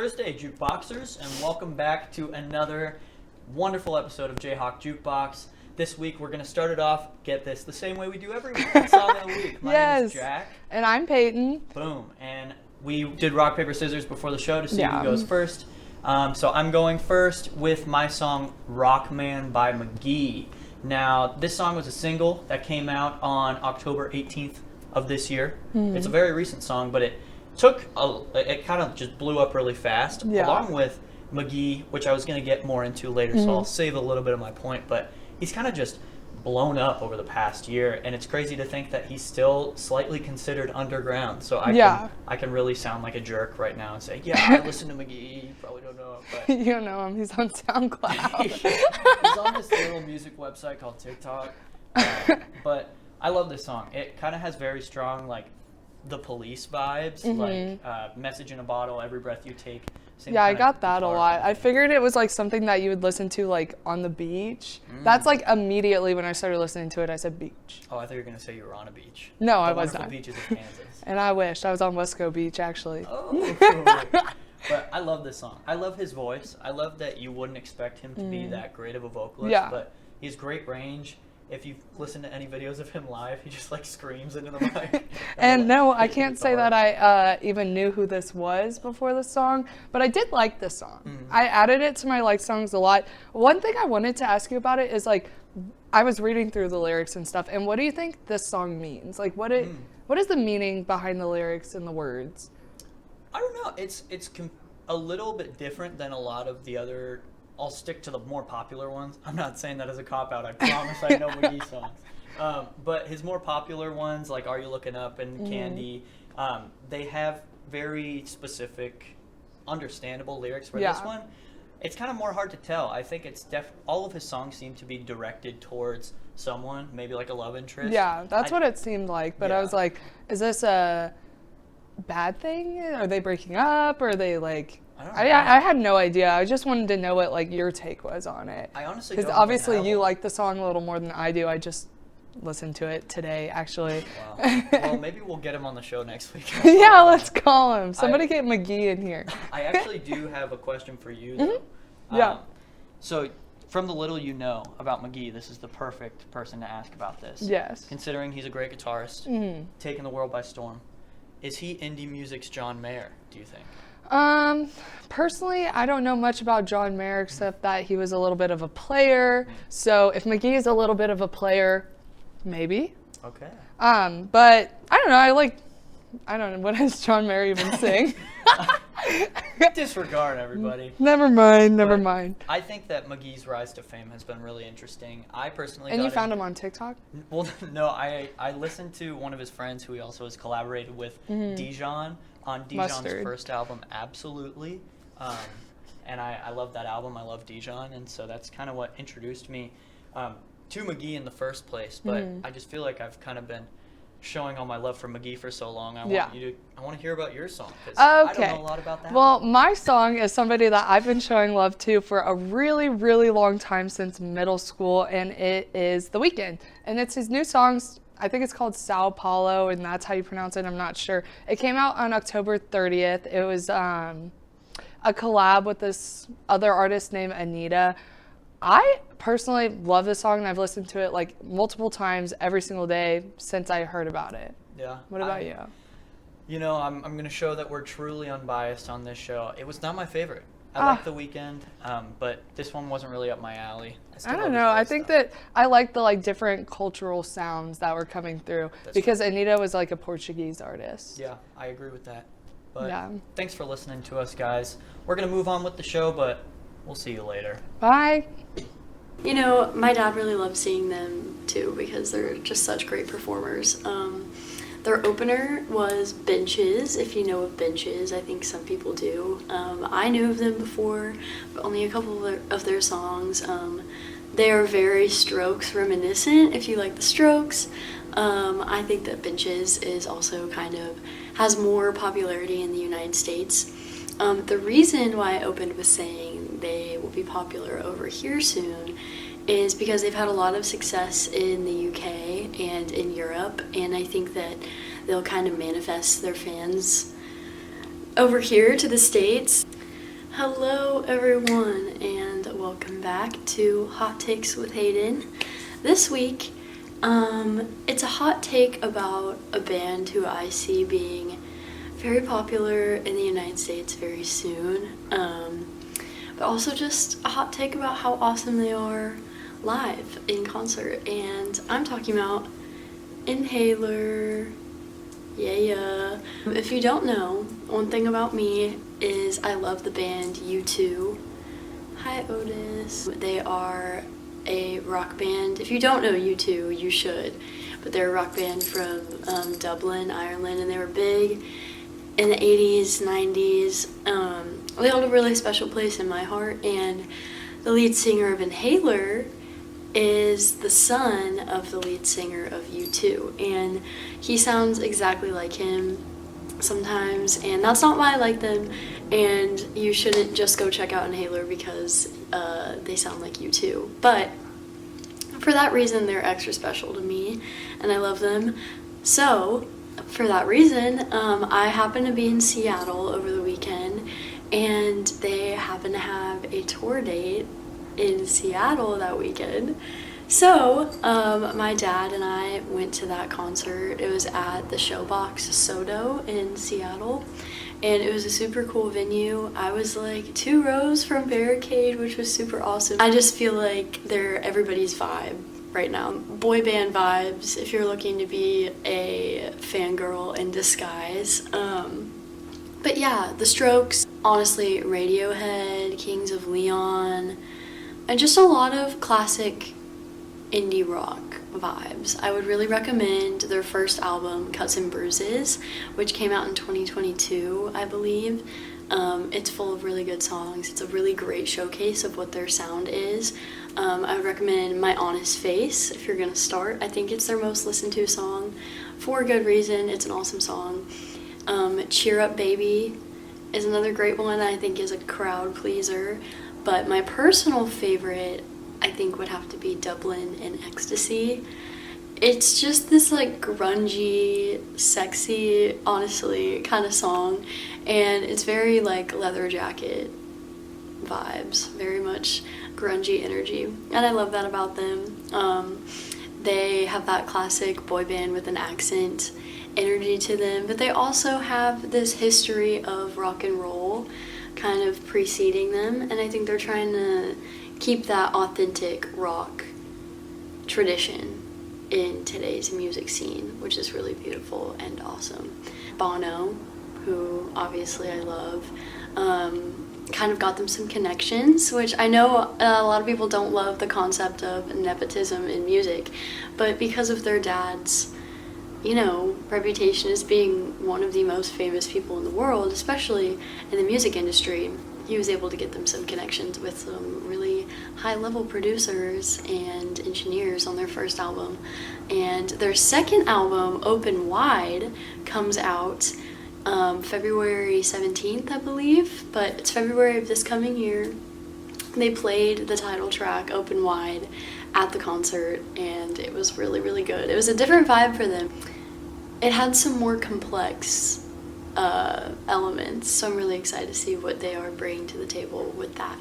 Thursday, Jukeboxers, and welcome back to another wonderful episode of JayhawkJukebox. This week, we're going to start it off, get this, the same way we do every week. Song of the week. My name is Jack. And I'm Peyton. Boom. And we did rock, paper, scissors before the show to see who goes first. So I'm going first with my song, Rockman by McGee. Now, this song was a single that came out on October 18th of this year. Mm-hmm. It's a very recent song, but it kind of just blew up really fast, along with McGee, which I was going to get more into later, so I'll save a little bit of my point, but he's kind of just blown up over the past year, and it's crazy to think that he's still slightly considered underground, so I can really sound like a jerk right now and say, I listen to McGee, you probably don't know him, but you don't know him, he's on SoundCloud. He's on this little music website called TikTok, but I love this song. It kind of has very strong, like, The Police vibes, like Message in a Bottle, Every Breath You Take. I got that a lot. I figured it was like something that you would listen to like on the beach. That's like immediately when I started listening to it, I said beach. Oh, I thought you were going to say you were on a beach. No, I was not. Beaches of Kansas. And I wished. I was on Wesco Beach, actually. Oh, cool. But I love this song. I love his voice. I love that you wouldn't expect him to be that great of a vocalist, but he has great range. If you listen to any videos of him live, he just like screams into the mic. And no, I can't say that I even knew who this was before this song, but I did like this song. I added it to my like songs a lot. One thing I wanted to ask you about it is like, I was reading through the lyrics and stuff, and what do you think this song means? Like, what is the meaning behind the lyrics and the words? I don't know. It's a little bit different than a lot of the other. I'll stick to the more popular ones. I'm not saying that as a cop-out. I promise I know McGee songs. But his more popular ones, like Are You Looking Up and Candy, they have very specific, understandable lyrics. For this one, it's kind of more hard to tell. I think it's all of his songs seem to be directed towards someone, maybe like a love interest. Yeah, that's what it seemed like. But I was like, is this a bad thing? Are they breaking up? Or are they like... I had no idea. I just wanted to know what like your take was on it. I honestly don't. Because obviously you like the song a little more than I do. I just listened to it today, actually. Wow. Well, maybe we'll get him on the show next week. Yeah, let's call him. Somebody get McGee in here. I actually do have a question for you, though. So, from the little you know about McGee, this is the perfect person to ask about this. Yes. Considering he's a great guitarist, taking the world by storm, is he indie music's John Mayer, do you think? Personally, I don't know much about John Mayer except that he was a little bit of a player. So if McGee is a little bit of a player, maybe. Okay. But I don't know. I don't know. What does John Mayer even sing? Disregard, everybody. Never mind. I think that McGee's rise to fame has been really interesting. I personally And you found him on TikTok? Well, no. I listened to one of his friends who he also has collaborated with, Dijon, on Dijon's first album, Absolutely. And I love that album. I love Dijon. And so that's kind of what introduced me to McGee in the first place. But I just feel like I've kind of been showing all my love for McGee for so long. I want to hear about your song, because I don't know a lot about that. Well, my song is somebody that I've been showing love to for a really, really long time, since middle school, and it is The Weeknd. And it's his new songs. I think it's called Sao Paulo, and that's how you pronounce it. I'm not sure. It came out on October 30th. It was a collab with this other artist named Anita. I personally love this song, and I've listened to it like multiple times every single day since I heard about it. Yeah. What about you? You know, I'm going to show that we're truly unbiased on this show. It was not my favorite. I like The Weeknd, but this one wasn't really up my alley. I don't know. I think that I like the like different cultural sounds that were coming through because Anita was like a Portuguese artist. Yeah, I agree with that. But thanks for listening to us, guys. We're going to move on with the show, but we'll see you later. Bye. You know, my dad really loves seeing them too because they're just such great performers. Their opener was Benches, if you know of Benches. I think some people do. I knew of them before, but only a couple of their songs. They are very Strokes reminiscent, if you like the Strokes. I think that Benches is also has more popularity in the United States. The reason why I opened with saying they will be popular over here soon is because they've had a lot of success in the UK and in Europe, and I think that they'll kind of manifest their fans over here to the States. Hello, everyone, and welcome back to Hot Takes with Hayden. This week, it's a hot take about a band who I see being very popular in the United States very soon, but also just a hot take about how awesome they are live in concert, and I'm talking about Inhaler. Yeah. If you don't know, one thing about me is I love the band U2. Hi, Otis. They are a rock band. If you don't know U2, you should. But they're a rock band from Dublin, Ireland, and they were big in the 80s, 90s. They hold a really special place in my heart, and the lead singer of Inhaler is the son of the lead singer of U2, and he sounds exactly like him sometimes, and that's not why I like them, and you shouldn't just go check out Inhaler because they sound like U2, but for that reason they're extra special to me, and I love them. So for that reason, I happened to be in Seattle over the weekend, and they happen to have a tour date in Seattle that weekend. So my dad and I went to that concert. It was at the Showbox Sodo in Seattle, and it was a super cool venue. I was like 2 rows from Barricade, which was super awesome. I just feel like they're everybody's vibe right now. Boy band vibes if you're looking to be a fangirl in disguise. But yeah, The Strokes, honestly, Radiohead, Kings of Leon, and just a lot of classic indie rock vibes. I would really recommend their first album, Cuts and Bruises, which came out in 2022, I believe. It's full of really good songs. It's a really great showcase of what their sound is. I would recommend My Honest Face if you're gonna start. I think it's their most listened to song for a good reason. It's an awesome song. Cheer Up Baby is another great one I think is a crowd pleaser. But my personal favorite, I think, would have to be Dublin and Ecstasy. It's just this like grungy, sexy, honestly, kind of song. And it's very like Leather Jacket vibes, very much grungy energy. And I love that about them. They have that classic boy band with an accent energy to them, but they also have this history of rock and roll kind of preceding them, and I think they're trying to keep that authentic rock tradition in today's music scene, which is really beautiful and awesome. Bono, who obviously I love, kind of got them some connections, which I know a lot of people don't love the concept of nepotism in music, but because of their dad's reputation as being one of the most famous people in the world, especially in the music industry, he was able to get them some connections with some really high-level producers and engineers on their first album. And their second album, Open Wide, comes out February 17th, I believe, but it's February of this coming year. They played the title track, Open Wide, at the concert, and it was really, really good. It was a different vibe for them. It had some more complex elements, so I'm really excited to see what they are bringing to the table with that.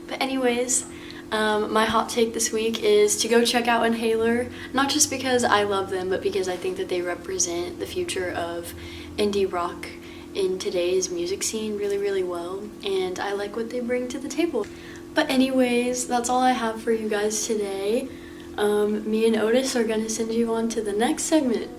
But anyways, my hot take this week is to go check out Inhaler, not just because I love them, but because I think that they represent the future of indie rock in today's music scene really, really well, and I like what they bring to the table. But anyways, that's all I have for you guys today. Me and Otis are going to send you on to the next segment.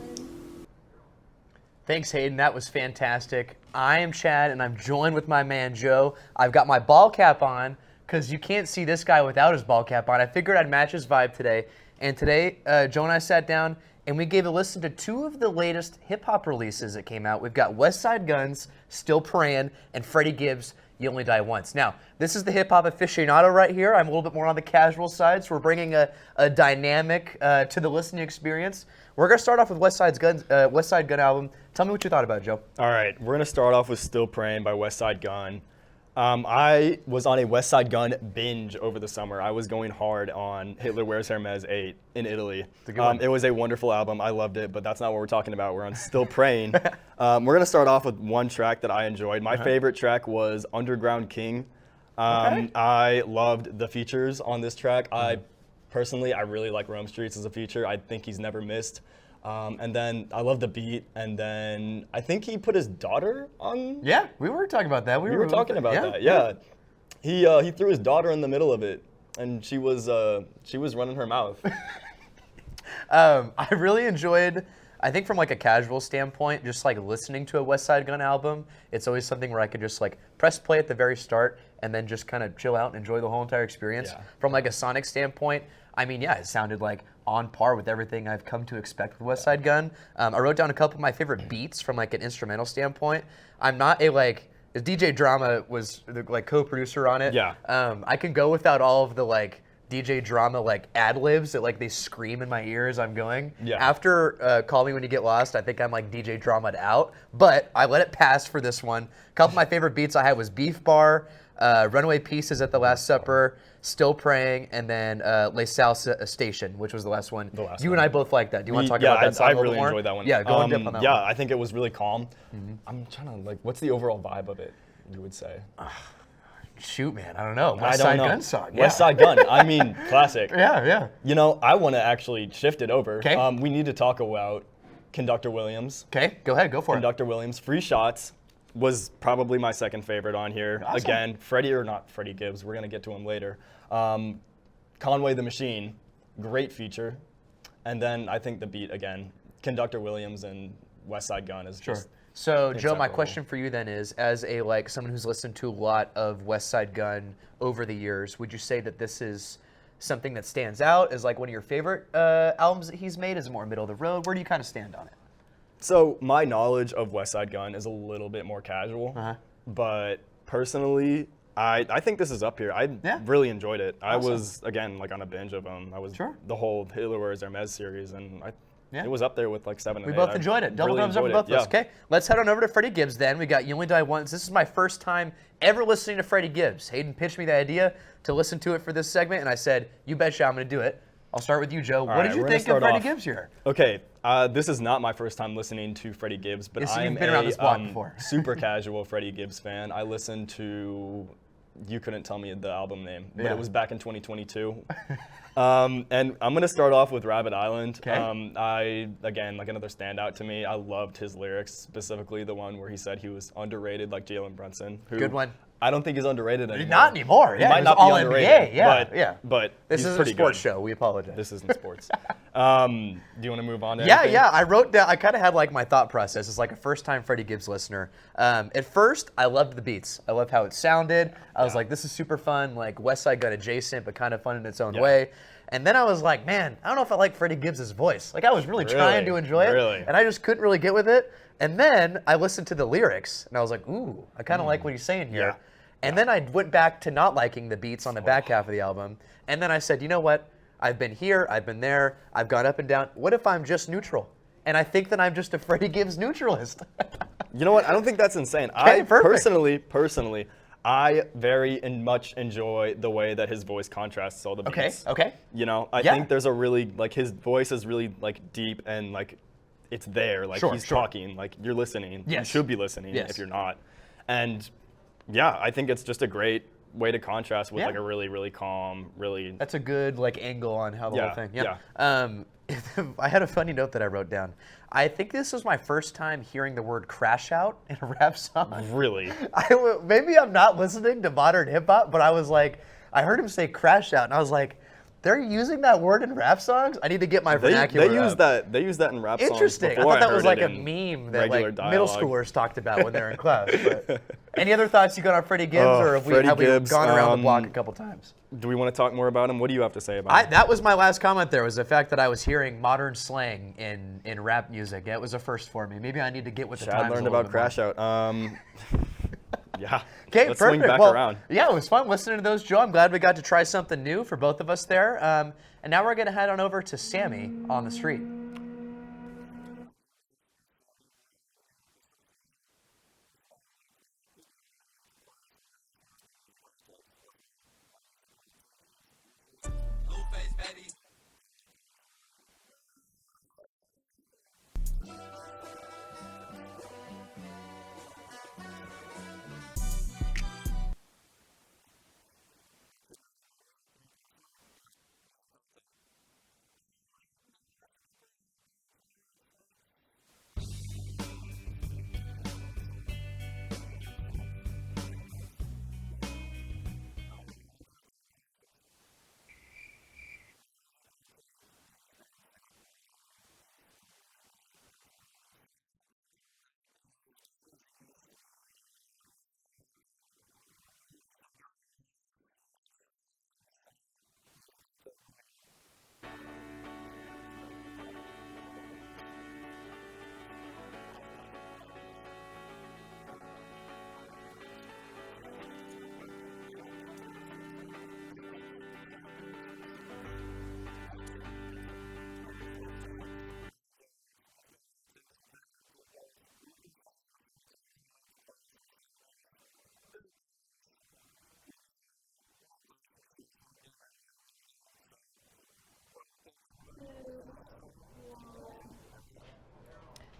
Thanks, Hayden. That was fantastic. I am Chad, and I'm joined with my man, Joe. I've got my ball cap on, because you can't see this guy without his ball cap on. I figured I'd match his vibe today. And today, Joe and I sat down, and we gave a listen to 2 of the latest hip-hop releases that came out. We've got West Side Gun's Still Prayin', and Freddie Gibbs' You Only Die Once. Now, this is the hip-hop aficionado right here. I'm a little bit more on the casual side, so we're bringing a dynamic to the listening experience. We're going to start off with West Side Gun album. Tell me what you thought about it, Joe. All right, we're going to start off with Still Praying by West Side Gun. I was on a West Side Gun binge over the summer. I was going hard on Hitler Wears Hermes 8 in Italy. It was a wonderful album. I loved it, but that's not what we're talking about. We're on Still Praying. We're going to start off with one track that I enjoyed. My favorite track was Underground King. I loved the features on this track. Personally, I really like Rome Streets as a feature. I think he's never missed. And then I love the beat. And then I think he put his daughter on. Yeah, we were talking about that. We were talking about that. Yeah, he threw his daughter in the middle of it, and she was running her mouth. I really enjoyed. I think from like a casual standpoint, just like listening to a West Side Gun album, it's always something where I could just like press play at the very start and then just kind of chill out and enjoy the whole entire experience. Yeah. From like a sonic standpoint, I mean, yeah, it sounded like on par with everything I've come to expect with West Side Gun. I wrote down a couple of my favorite beats from like an instrumental standpoint. I'm not a like, DJ Drama was the like co-producer on it. Yeah. I can go without all of the like DJ Drama like ad-libs that like they scream in my ear as I'm going. Yeah. After Call Me When You Get Lost, I think I'm like DJ Drama'd out, but I let it pass for this one. A couple of my favorite beats I had was Beef Bar, Runaway Pieces at the Last Supper, Still Praying, and then Les Salsa Station, which was the last one. You and I both like that. Do you want to talk about that song I a little really more? enjoyed that one. Yeah, go in depth on that one. Yeah, I think it was really calm. I'm trying to like, what's the overall vibe of it, you would say? Shoot, man, I don't know. I West don't Side know. Gun song. Yeah. West Side Gun. I mean, classic. Yeah. You know, I want to actually shift it over. Okay. We need to talk about Conductor Williams. Okay, go ahead, go for it. Conductor Williams. Free Shots was probably my second favorite on here. Awesome. Again, Freddie Gibbs. We're going to get to him later. Conway the Machine, great feature. And then I think the beat, again, Conductor Williams and West Side Gun is just... So, Joe, my inseparable. question for you then is, as a like someone who's listened to a lot of West Side Gun over the years, would you say that this is something that stands out as like one of your favorite albums that he's made? Is it more middle of the road? Where do you kind of stand on it? So my knowledge of West Side Gun is a little bit more casual, but personally, I think this is up here. I really enjoyed it. Awesome. I was, again, like on a binge of them. I was the whole Hitler Wears Hermes series, and it was up there with like 7 and 8. We both enjoyed it. Double thumbs up for both of us. Okay, let's head on over to Freddie Gibbs then. We got You Only Die Once. This is my first time ever listening to Freddie Gibbs. Hayden pitched me the idea to listen to it for this segment, and I said, you betcha I'm going to do it. I'll start with you, Joe. What did you think of Freddie Gibbs here? Okay, this is not my first time listening to Freddie Gibbs, but Yes, I am you've been around this block before. super casual Freddie Gibbs fan. I listened to, you couldn't tell me the album name, but it was back in 2022. And I'm going to start off with Rabbit Island. Okay. Again, like another standout to me. I loved his lyrics, specifically the one where he said he was underrated like Jalen Brunson. Who Good one. I don't think he's underrated anymore. Not anymore. He Yeah, might he was not be all underrated, NBA. but This he's is a pretty sports good. show. We apologize. This isn't sports. Do you want to move on to Yeah, anything? yeah. I wrote down. I kind of had like my thought process as like a first-time Freddie Gibbs listener. At first, I loved the beats. I loved how it sounded. I was like, this is super fun, like West Side Gun adjacent, but kind of fun in its own way. And then I was like, man, I don't know if I like Freddie Gibbs' voice. Like I was really trying to enjoy it, and I just couldn't really get with it. And then I listened to the lyrics, and I was like, ooh, I kind of like what he's saying here. And then I went back to not liking the beats on the back half of the album. And then I said, you know what? I've been here, I've been there, I've gone up and down. What if I'm just neutral? And I think that I'm just a Freddie Gibbs neutralist. You know what? I don't think that's insane. Okay, I perfect. personally, I very much enjoy the way that his voice contrasts all the beats. Okay. You know, I think there's a really, like, his voice is really, like, deep and, like, it's there. Like, he's talking. Like, you're listening. You should be listening if you're not. And, yeah, I think it's just a great way to contrast with, like, a really, really calm, really... That's a good, like, angle on how the whole thing. Yeah. I had a funny note that I wrote down. I think this was my first time hearing the word crash out in a rap song. Really? Maybe I'm not listening to modern hip hop, but I was like, I heard him say crash out, and I was like, they're using that word in rap songs? I need to get my vernacular up. They use that in rap songs. Interesting. I before thought that heard was like it a in meme that like regular middle dialogue. schoolers talked about when they're in class. But any other thoughts you got on Freddie Gibbs, or have we Freddie Gibbs, gone around the block a couple times? Do we want to talk more about him? What do you have to say about him? That was my last comment there, was the fact that I was hearing modern slang in rap music. It was a first for me. Maybe I need to get with the times Chad learned a little about bit more. crash out. Yeah. Okay, Let's perfect. swing back Well, around. yeah, it was fun listening to those, Joe. I'm glad we got to try something new for both of us there. And now we're going to head on over to Sammy on the street.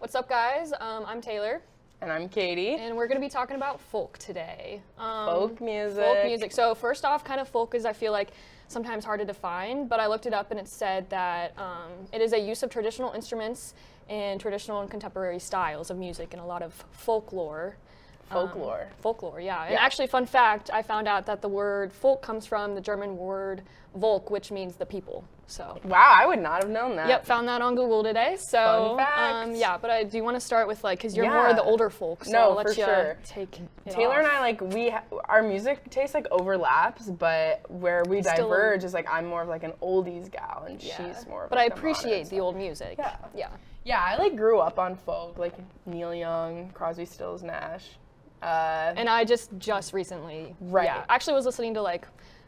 What's up, guys? I'm Taylor. And I'm Katie. And we're going to be talking about folk today. Folk music. Folk music. So first off, kind of folk is, I feel like, sometimes hard to define, but I looked it up and it said that it is a use of traditional instruments and traditional and contemporary styles of music and a lot of folklore. Folklore, yeah. And actually, fun fact, I found out that the word folk comes from the German word Volk, which means the people. So. Wow, I would not have known that. Yep, found that on Google today. So, fun fact. Yeah, but I do want to start with because you're more of the older folk. So no, I'll let for you sure. take it Taylor off. and I our music taste overlaps, but where we diverge is I'm more of an oldies gal, and she's more of But I the appreciate modern the old music. Yeah. Yeah, I grew up on folk, Neil Young, Crosby, Stills, Nash. And I just recently, actually was listening to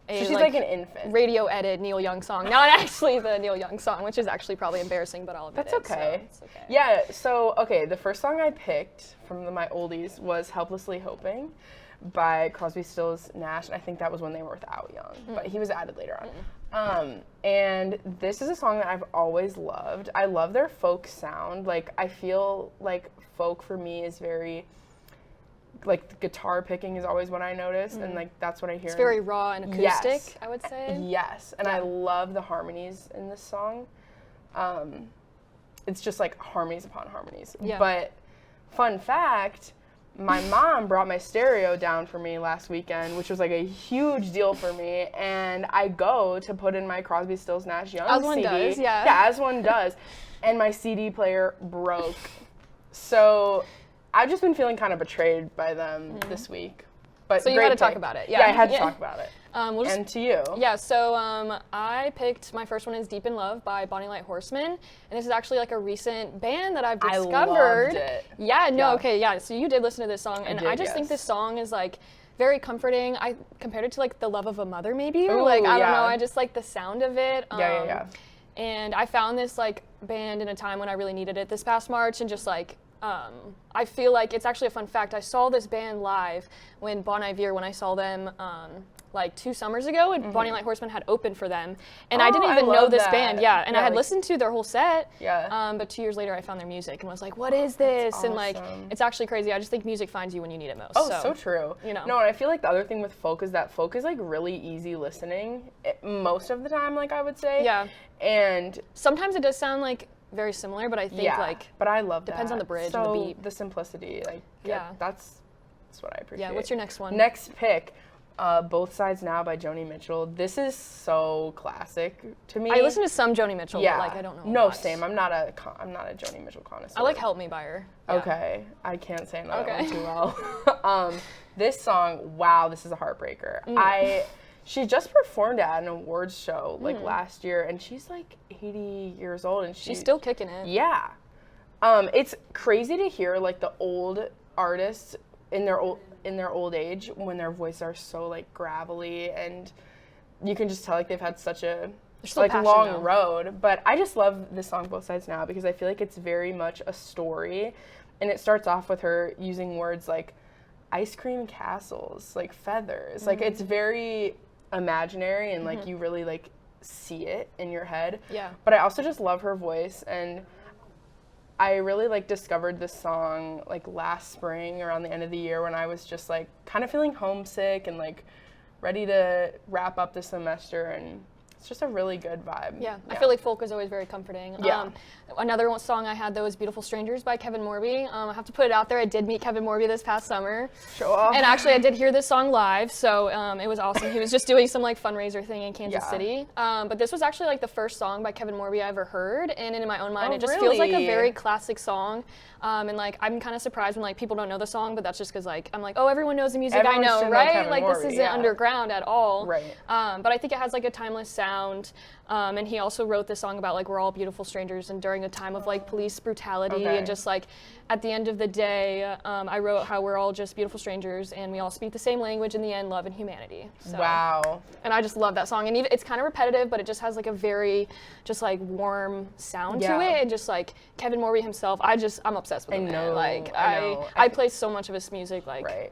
she's an infant. Radio edit Neil Young song. Not actually the Neil Young song, which is actually probably embarrassing, but I'll admit That's okay. So it's okay. Yeah, so, the first song I picked from my oldies was Helplessly Hoping by Crosby, Stills, Nash, and I think that was when they were without Young, but he was added later on. And this is a song that I've always loved. I love their folk sound. I feel like folk for me is very... the guitar picking is always what I notice, and that's what I hear. It's very raw and acoustic, I would say. Yes, and I love the harmonies in this song. It's just harmonies upon harmonies. Yeah. But fun fact, my mom brought my stereo down for me last weekend, which was a huge deal for me, and I go to put in my Crosby, Stills, Nash Young as CD. One does, yeah. Yeah, as one does. And my CD player broke. So I've just been feeling kind of betrayed by them this week. But so you had to talk about it. Yeah, I had to talk about it. And to you. Yeah, so I picked, my first one is Deep in Love by Bonnie Light Horseman. And this is actually a recent band that I've discovered. I loved it. Yeah, no, okay, yeah. So you did listen to this song. And I just think this song is very comforting. I compared it to the love of a mother maybe. Or I don't know, I just like the sound of it. Yeah. And I found this band in a time when I really needed it this past March, and just I feel like it's actually a fun fact. I saw this band live when Bon Iver, when I saw them 2 summers ago, and Bonnie Light Horseman had opened for them. And I didn't even know this band. Yeah, and I had listened to their whole set. Yeah. But 2 years later, I found their music and was like, what is this? Awesome. And it's actually crazy. I just think music finds you when you need it most. Oh, so true. You know. No, and I feel the other thing with folk is that folk is really easy listening most of the time, I would say. Yeah. And sometimes it does sound very similar, but I think but I love depends that. on the bridge so and the beat. The simplicity, that's what I appreciate. Yeah, what's your next one? Next pick, Both Sides Now by Joni Mitchell. This is so classic to me. I listen to some Joni Mitchell, but I don't know. No, much. same. I'm not a Joni Mitchell connoisseur. I like Help Me by her. Yeah. Okay, I can't say that one too well. This song, wow, this is a heartbreaker. She just performed at an awards show last year, and she's 80 years old, and she's still kicking it. Yeah, it's crazy to hear the old artists in their old age when their voices are so gravelly, and you can just tell they've had such a long road. But I just love this song Both Sides Now because I feel it's very much a story, and it starts off with her using words like ice cream castles, feathers. It's very imaginary, and you really see it in your head. Yeah. But I also just love her voice, and I really discovered this song last spring around the end of the year when I was just kind of feeling homesick and ready to wrap up the semester, and it's just a really good vibe. Yeah. I feel folk is always very comforting. Yeah. Another song I had though was Beautiful Strangers by Kevin Morby. I have to put it out there, I did meet Kevin Morby this past summer. Show off. And actually I did hear this song live, so it was awesome. He was just doing some fundraiser thing in Kansas City. But this was actually the first song by Kevin Morby I ever heard, and in my own mind it just feels like a very classic song. And I'm kind of surprised when people don't know the song, but that's just because I'm oh, everyone knows the music. Everyone I know, should right? Kevin Morby, this isn't underground at all. Right. But I think it has a timeless sound. And he also wrote this song about we're all beautiful strangers, and during a time of police brutality, and just at the end of the day, I wrote how we're all just beautiful strangers and we all speak the same language in the end, love and humanity. So, wow. And I just love that song, and even, it's kind of repetitive, but it just has a very just warm sound to it, and just Kevin Morby himself, I'm obsessed with him. I know. I play so much of his music. Right.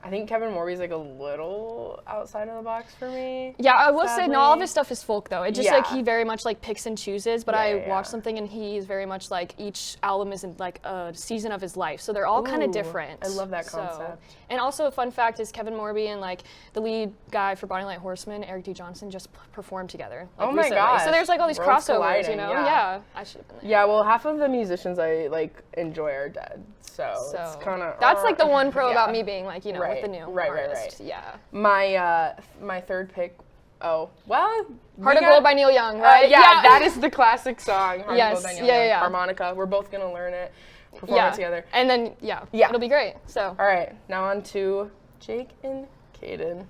I think Kevin Morby's like a little outside of the box for me. Yeah, I will say not all of sadly. his stuff is folk though. It just Yeah. like he very much like picks and chooses. But I Yeah. watched something and he's very much like each album is in like a season of his life, so they're all kind of Ooh, different. I love that So- concept. And also a fun fact is Kevin Morby and like the lead guy for Bonnie Light Horseman, Eric D. Johnson, just performed together. Like, Oh my recently. gosh, So there's like all these worlds crossovers, colliding, you know? yeah. Yeah, I should have been there. Yeah, well, half of the musicians I like enjoy are dead, so it's So kind of that's like the one pro yeah. about me being like, you know, Right, with the new right. artist. Yeah. My third pick. Oh well, Heart of Gold by Neil Young, right? yeah, that is the classic song. Heart Yes, of Gold by Neil yeah, Young. yeah. Harmonica. We're both gonna learn it, perform Yeah. it together. And then yeah, Yeah. it'll be great. So All right, now on to Jake and Caden.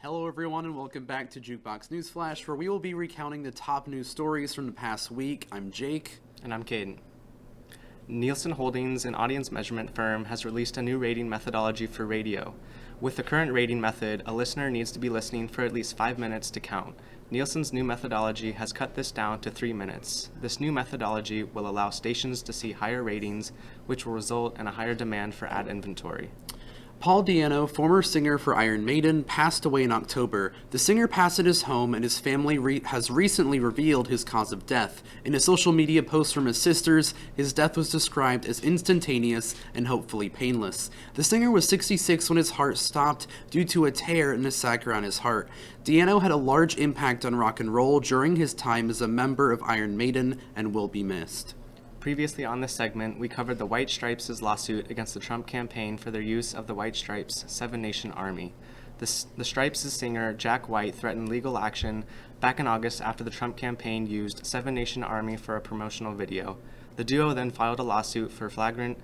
Hello, everyone, and welcome back to Jukebox Newsflash, where we will be recounting the top news stories from the past week. I'm Jake. And I'm Caden. Nielsen Holdings, an audience measurement firm, has released a new rating methodology for radio. With the current rating method, a listener needs to be listening for at least 5 minutes to count. Nielsen's new methodology has cut this down to 3 minutes. This new methodology will allow stations to see higher ratings, which will result in a higher demand for ad inventory. Paul Di'Anno, former singer for Iron Maiden, passed away in October. The singer passed at his home, and his family has recently revealed his cause of death. In a social media post from his sisters, his death was described as instantaneous and hopefully painless. The singer was 66 when his heart stopped due to a tear in the sac around his heart. Di'Anno had a large impact on rock and roll during his time as a member of Iron Maiden and will be missed. Previously on this segment, we covered the White Stripes' lawsuit against the Trump campaign for their use of the White Stripes' Seven Nation Army. The Stripes' singer Jack White threatened legal action back in August after the Trump campaign used Seven Nation Army for a promotional video. The duo then filed a lawsuit for flagrant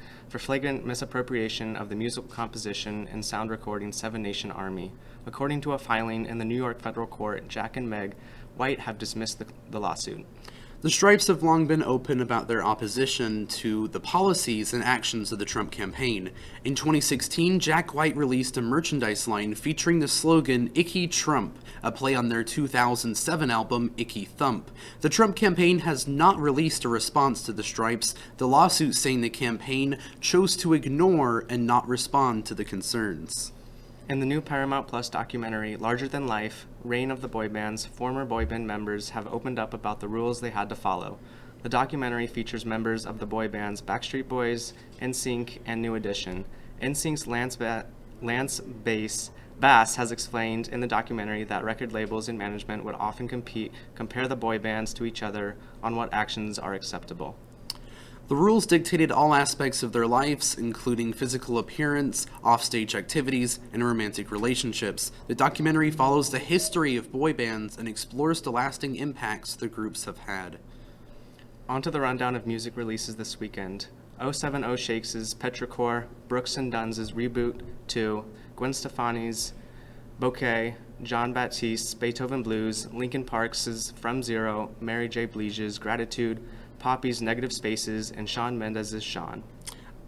misappropriation of the musical composition and sound recording Seven Nation Army. According to a filing in the New York federal court, Jack and Meg White have dismissed the lawsuit. The Stripes have long been open about their opposition to the policies and actions of the Trump campaign. In 2016, Jack White released a merchandise line featuring the slogan, "Icky Trump," a play on their 2007 album, Icky Thump. The Trump campaign has not released a response to the Stripes, the lawsuit saying the campaign chose to ignore and not respond to the concerns. In the new Paramount Plus documentary, Larger Than Life, Reign of the Boy Bands, former boy band members have opened up about the rules they had to follow. The documentary features members of the boy bands Backstreet Boys, NSYNC, and New Edition. NSYNC's Lance Bass has explained in the documentary that record labels and management would often compare the boy bands to each other on what actions are acceptable. The rules dictated all aspects of their lives, including physical appearance, offstage activities, and romantic relationships. The documentary follows the history of boy bands and explores the lasting impacts the groups have had. On to the rundown of music releases this weekend. 070 Shakes' Petrichor, Brooks and Dunn's Reboot 2, Gwen Stefani's Bouquet, John Baptiste's Beethoven Blues, Linkin Park's From Zero, Mary J. Blige's Gratitude, Poppy's Negative Spaces, and Shawn Mendes's Shawn.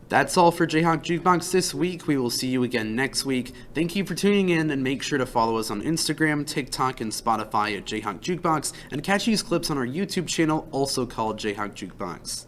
That's all for Jayhawk Jukebox this week. We will see you again next week. Thank you for tuning in, and make sure to follow us on Instagram, TikTok, and Spotify at Jayhawk Jukebox, and catch these clips on our YouTube channel, also called Jayhawk Jukebox.